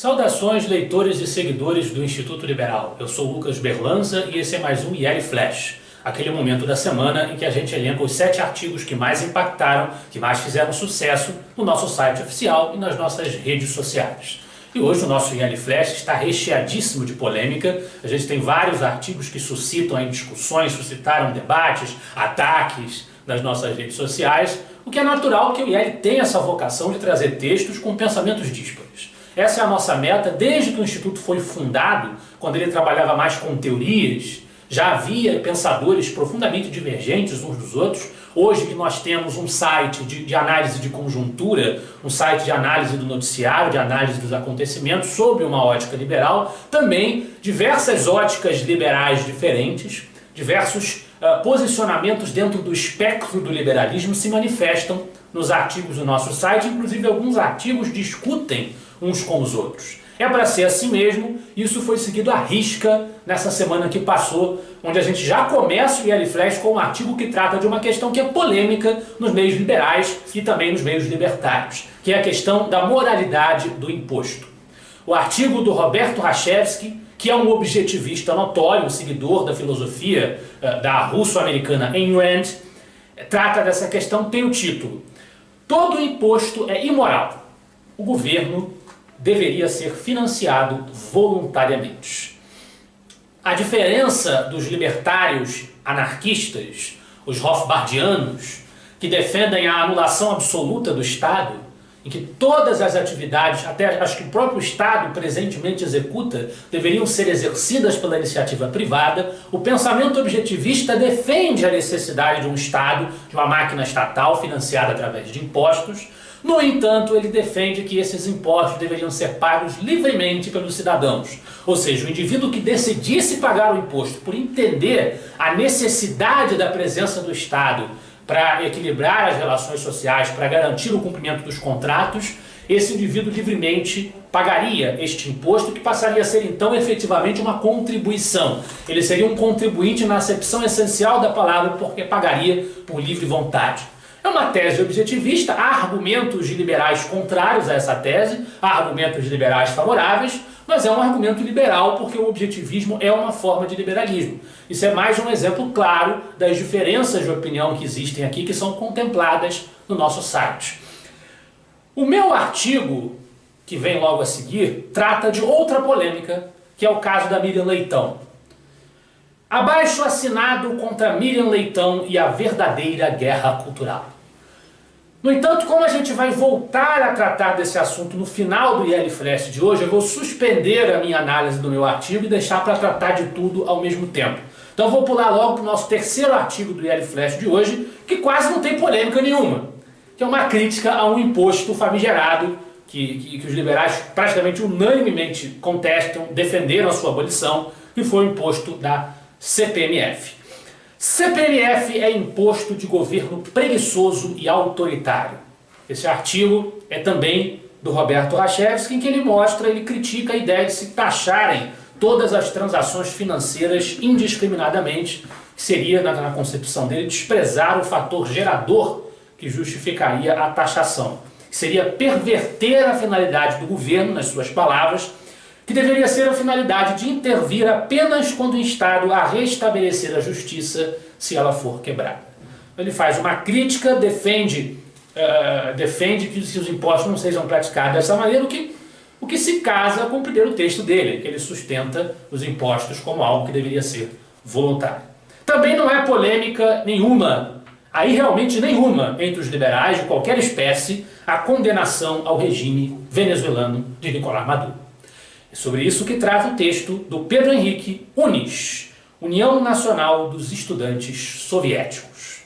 Saudações, leitores e seguidores do Instituto Liberal. Eu sou Lucas Berlanza e esse é mais um IL Flash, aquele momento da semana em que a gente elenca os 7 artigos que mais impactaram, que mais fizeram sucesso no nosso site oficial e nas nossas redes sociais. E hoje o nosso IL Flash está recheadíssimo de polêmica. A gente tem vários artigos que suscitam aí discussões, suscitaram debates, ataques nas nossas redes sociais, o que é natural que o IL tenha essa vocação de trazer textos com pensamentos díspares. Essa é a nossa meta desde que o Instituto foi fundado, quando ele trabalhava mais com teorias. Já havia pensadores profundamente divergentes uns dos outros. Hoje que nós temos um site de análise de conjuntura, um site de análise do noticiário, de análise dos acontecimentos, sob uma ótica liberal, também diversas óticas liberais diferentes, diversos posicionamentos dentro do espectro do liberalismo se manifestam nos artigos do nosso site, inclusive alguns artigos discutem uns com os outros. É para ser assim mesmo, isso foi seguido à risca nessa semana que passou, onde a gente já começa o IL Flash com um artigo que trata de uma questão que é polêmica nos meios liberais e também nos meios libertários, que é a questão da moralidade do imposto. O artigo do Roberto Rachevsky, que é um objetivista notório, um seguidor da filosofia da russo-americana Ayn Rand, trata dessa questão, tem o título: Todo imposto é imoral. O governo deveria ser financiado voluntariamente. A diferença dos libertários anarquistas, os Rothbardianos, que defendem a anulação absoluta do Estado, em que todas as atividades, até as que o próprio Estado presentemente executa, deveriam ser exercidas pela iniciativa privada, o pensamento objetivista defende a necessidade de um Estado, de uma máquina estatal financiada através de impostos. No entanto, ele defende que esses impostos deveriam ser pagos livremente pelos cidadãos. Ou seja, o indivíduo que decidisse pagar o imposto por entender a necessidade da presença do Estado para equilibrar as relações sociais, para garantir o cumprimento dos contratos, esse indivíduo livremente pagaria este imposto, que passaria a ser então efetivamente uma contribuição. Ele seria um contribuinte na acepção essencial da palavra, porque pagaria por livre vontade. É uma tese objetivista, há argumentos de liberais contrários a essa tese, há argumentos de liberais favoráveis, mas é um argumento liberal porque o objetivismo é uma forma de liberalismo. Isso é mais um exemplo claro das diferenças de opinião que existem aqui, que são contempladas no nosso site. O meu artigo, que vem logo a seguir, trata de outra polêmica, que é o caso da Miriam Leitão. Abaixo assinado contra Miriam Leitão e a verdadeira guerra cultural. No entanto, como a gente vai voltar a tratar desse assunto no final do IL Flash de hoje, eu vou suspender a minha análise do meu artigo e deixar para tratar de tudo ao mesmo tempo. Então vou pular logo para o nosso terceiro artigo do IL Flash de hoje, que quase não tem polêmica nenhuma, que é uma crítica a um imposto famigerado que os liberais praticamente unanimemente contestam, defenderam a sua abolição, que foi o imposto da CPMF. CPMF é imposto de governo preguiçoso e autoritário. Esse artigo é também do Roberto Rachevsky, em que ele critica a ideia de se taxarem todas as transações financeiras indiscriminadamente, que seria, na concepção dele, desprezar o fator gerador que justificaria a taxação, que seria perverter a finalidade do governo, nas suas palavras, que deveria ser a finalidade de intervir apenas quando instado a restabelecer a justiça se ela for quebrada. Ele faz uma crítica, defende que os impostos não sejam praticados dessa maneira, o que se casa com o primeiro texto dele, que ele sustenta os impostos como algo que deveria ser voluntário. Também não é polêmica nenhuma, aí realmente nenhuma, entre os liberais de qualquer espécie, a condenação ao regime venezuelano de Nicolás Maduro. É sobre isso que trata o texto do Pedro Henrique Unis, União Nacional dos Estudantes Soviéticos.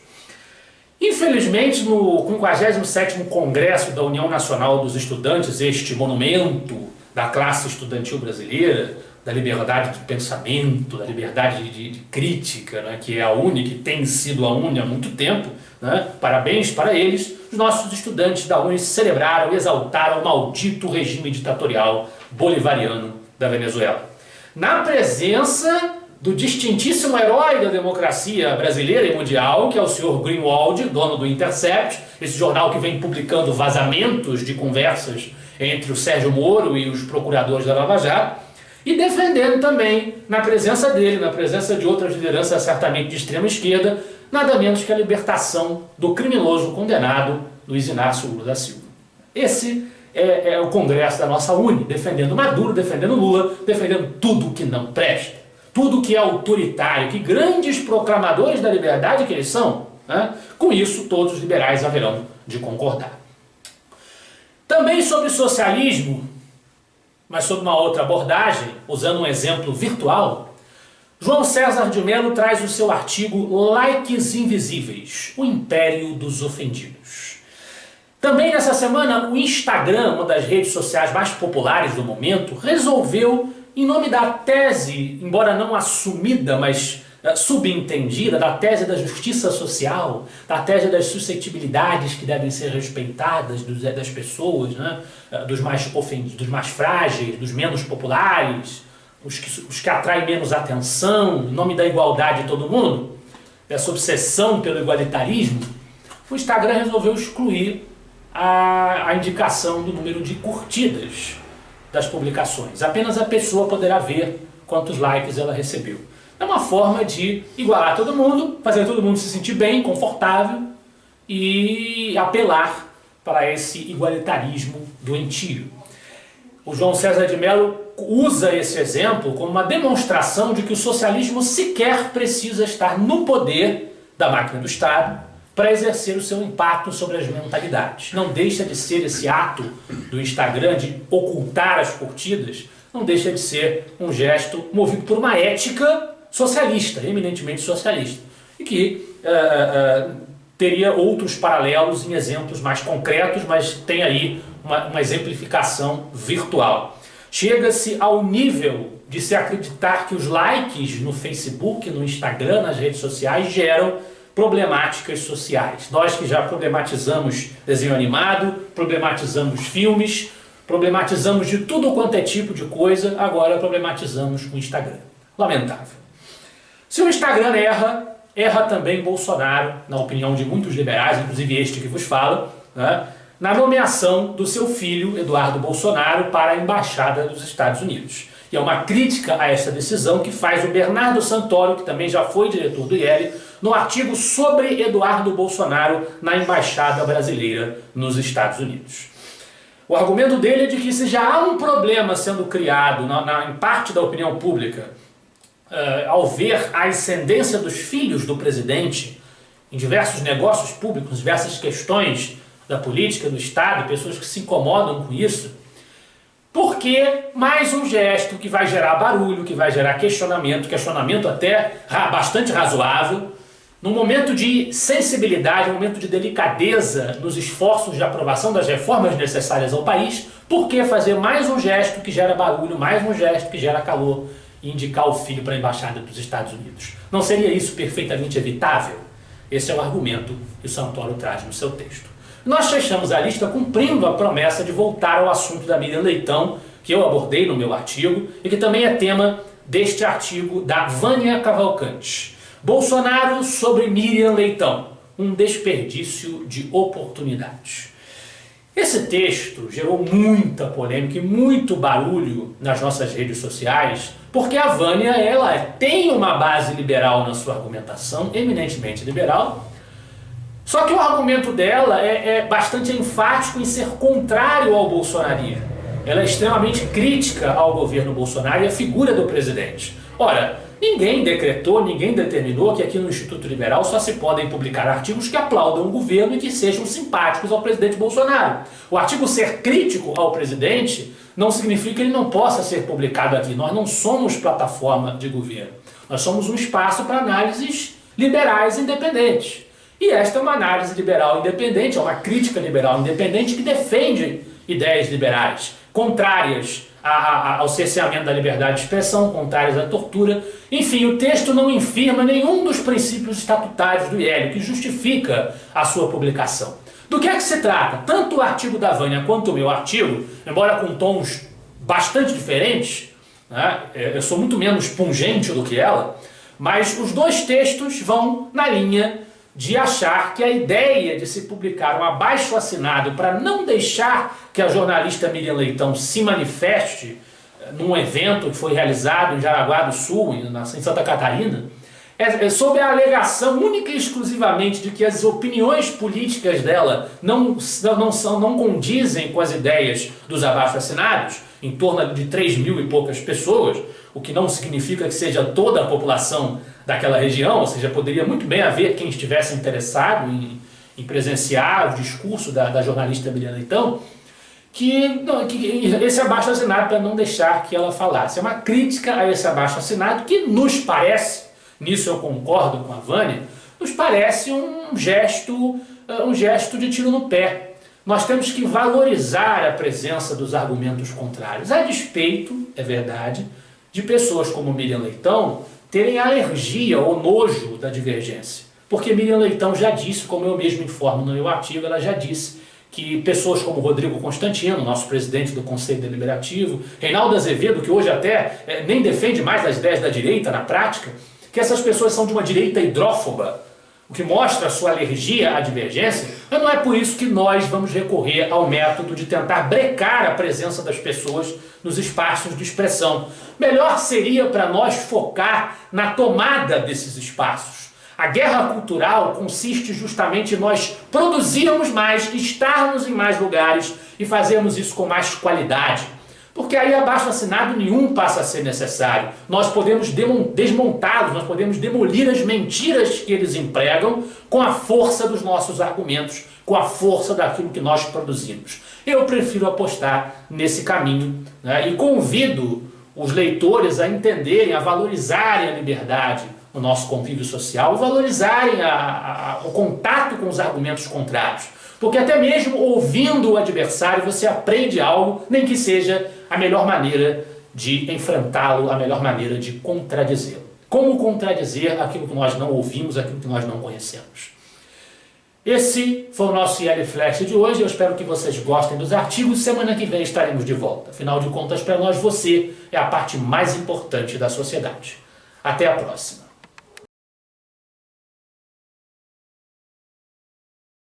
Infelizmente, no 57º Congresso da União Nacional dos Estudantes, este monumento da classe estudantil brasileira, da liberdade de pensamento, da liberdade de crítica, né, que é a UNE, que tem sido a UNE há muito tempo, né, parabéns para eles, os nossos estudantes da UNE celebraram e exaltaram o maldito regime ditatorial bolivariano da Venezuela. Na presença do distintíssimo herói da democracia brasileira e mundial, que é o senhor Greenwald, dono do Intercept, esse jornal que vem publicando vazamentos de conversas entre o Sérgio Moro e os procuradores da Lava Jato, e defendendo também, na presença dele, na presença de outras lideranças certamente de extrema esquerda, nada menos que a libertação do criminoso condenado Luiz Inácio Lula da Silva. Esse é o Congresso da nossa UNE, defendendo Maduro, defendendo Lula, defendendo tudo que não presta, tudo que é autoritário, que grandes proclamadores da liberdade que eles são, né? Com isso todos os liberais haverão de concordar. Também sobre socialismo, mas sob uma outra abordagem, usando um exemplo virtual, João César de Mello traz o seu artigo Likes Invisíveis, o Império dos Ofendidos. Também nessa semana, o Instagram, uma das redes sociais mais populares do momento, resolveu, em nome da tese, embora não assumida, mas subentendida, da tese da justiça social, da tese das suscetibilidades que devem ser respeitadas das pessoas, né? Dos mais ofendidos, dos mais frágeis, dos menos populares, os que atraem menos atenção, em nome da igualdade de todo mundo, dessa obsessão pelo igualitarismo, o Instagram resolveu excluir a indicação do número de curtidas das publicações. Apenas a pessoa poderá ver quantos likes ela recebeu. É uma forma de igualar todo mundo, fazer todo mundo se sentir bem, confortável e apelar para esse igualitarismo doentio. O João César de Mello usa esse exemplo como uma demonstração de que o socialismo sequer precisa estar no poder da máquina do Estado para exercer o seu impacto sobre as mentalidades. Não deixa de ser esse ato do Instagram de ocultar as curtidas, não deixa de ser um gesto movido por uma ética socialista, eminentemente socialista, e que teria outros paralelos em exemplos mais concretos, mas tem aí uma exemplificação virtual. Chega-se ao nível de se acreditar que os likes no Facebook, no Instagram, nas redes sociais geram problemáticas sociais. Nós que já problematizamos desenho animado, problematizamos filmes, problematizamos de tudo quanto é tipo de coisa, agora problematizamos o Instagram. Lamentável. Se o Instagram erra também Bolsonaro, na opinião de muitos liberais, inclusive este que vos falo, né, na nomeação do seu filho, Eduardo Bolsonaro, para a Embaixada dos Estados Unidos. E é uma crítica a essa decisão que faz o Bernardo Santoro, que também já foi diretor do IEL, no artigo sobre Eduardo Bolsonaro na Embaixada Brasileira nos Estados Unidos. O argumento dele é de que se já há um problema sendo criado em parte da opinião pública, ao ver a ascendência dos filhos do presidente em diversos negócios públicos, diversas questões da política, do Estado, pessoas que se incomodam com isso, porque mais um gesto que vai gerar barulho, que vai gerar questionamento até bastante razoável, num momento de sensibilidade, num momento de delicadeza nos esforços de aprovação das reformas necessárias ao país, por que fazer mais um gesto que gera barulho, mais um gesto que gera calor e indicar o filho para a Embaixada dos Estados Unidos? Não seria isso perfeitamente evitável? Esse é o argumento que o Santoro traz no seu texto. Nós fechamos a lista cumprindo a promessa de voltar ao assunto da Miriam Leitão, que eu abordei no meu artigo, e que também é tema deste artigo da Vânia Cavalcante. Bolsonaro sobre Miriam Leitão, um desperdício de oportunidades. Esse texto gerou muita polêmica e muito barulho nas nossas redes sociais, porque a Vânia ela tem uma base liberal na sua argumentação, eminentemente liberal, só que o argumento dela é bastante enfático em ser contrário ao bolsonarismo. Ela é extremamente crítica ao governo Bolsonaro e à figura do presidente. Ora, ninguém decretou, ninguém determinou que aqui no Instituto Liberal só se podem publicar artigos que aplaudam o governo e que sejam simpáticos ao presidente Bolsonaro. O artigo ser crítico ao presidente não significa que ele não possa ser publicado aqui. Nós não somos plataforma de governo. Nós somos um espaço para análises liberais independentes. E esta é uma análise liberal independente, é uma crítica liberal independente que defende ideias liberais, contrárias ao cerceamento da liberdade de expressão, contrárias à tortura. Enfim, o texto não infirma nenhum dos princípios estatutários do IEL, que justifica a sua publicação. Do que é que se trata? Tanto o artigo da Vânia quanto o meu artigo, embora com tons bastante diferentes, né, eu sou muito menos pungente do que ela, mas os dois textos vão na linha de achar que a ideia de se publicar um abaixo-assinado para não deixar que a jornalista Miriam Leitão se manifeste num evento que foi realizado em Jaraguá do Sul, em Santa Catarina, sob a alegação única e exclusivamente de que as opiniões políticas dela não condizem com as ideias dos abaixo-assinados, em torno de 3 mil e poucas pessoas, o que não significa que seja toda a população daquela região, ou seja, poderia muito bem haver quem estivesse interessado em presenciar o discurso da jornalista Miriam Leitão, que esse abaixo-assinado para não deixar que ela falasse. É uma crítica a esse abaixo-assinado que nos parece, nisso eu concordo com a Vânia, nos parece um gesto de tiro no pé. Nós temos que valorizar a presença dos argumentos contrários, a despeito, é verdade, de pessoas como Miriam Leitão terem alergia ou nojo da divergência. Porque Miriam Leitão já disse, como eu mesmo informo no meu artigo, ela já disse que pessoas como Rodrigo Constantino, nosso presidente do Conselho Deliberativo, Reinaldo Azevedo, que hoje até nem defende mais as ideias da direita na prática, que essas pessoas são de uma direita hidrófoba, o que mostra a sua alergia à divergência, mas não é por isso que nós vamos recorrer ao método de tentar brecar a presença das pessoas nos espaços de expressão. Melhor seria para nós focar na tomada desses espaços. A guerra cultural consiste justamente em nós produzirmos mais, estarmos em mais lugares e fazermos isso com mais qualidade. Porque aí abaixo-assinado nenhum passa a ser necessário. Nós podemos desmontá-los, nós podemos demolir as mentiras que eles empregam com a força dos nossos argumentos, com a força daquilo que nós produzimos. Eu prefiro apostar nesse caminho, né? E convido os leitores a entenderem, a valorizarem a liberdade no nosso convívio social, valorizarem o contato com os argumentos contrários. Porque até mesmo ouvindo o adversário você aprende algo, nem que seja a melhor maneira de enfrentá-lo, a melhor maneira de contradizê-lo. Como contradizer aquilo que nós não ouvimos, aquilo que nós não conhecemos. Esse foi o nosso IL Flash de hoje. Eu espero que vocês gostem dos artigos. Semana que vem estaremos de volta. Afinal de contas, para nós, você é a parte mais importante da sociedade. Até a próxima.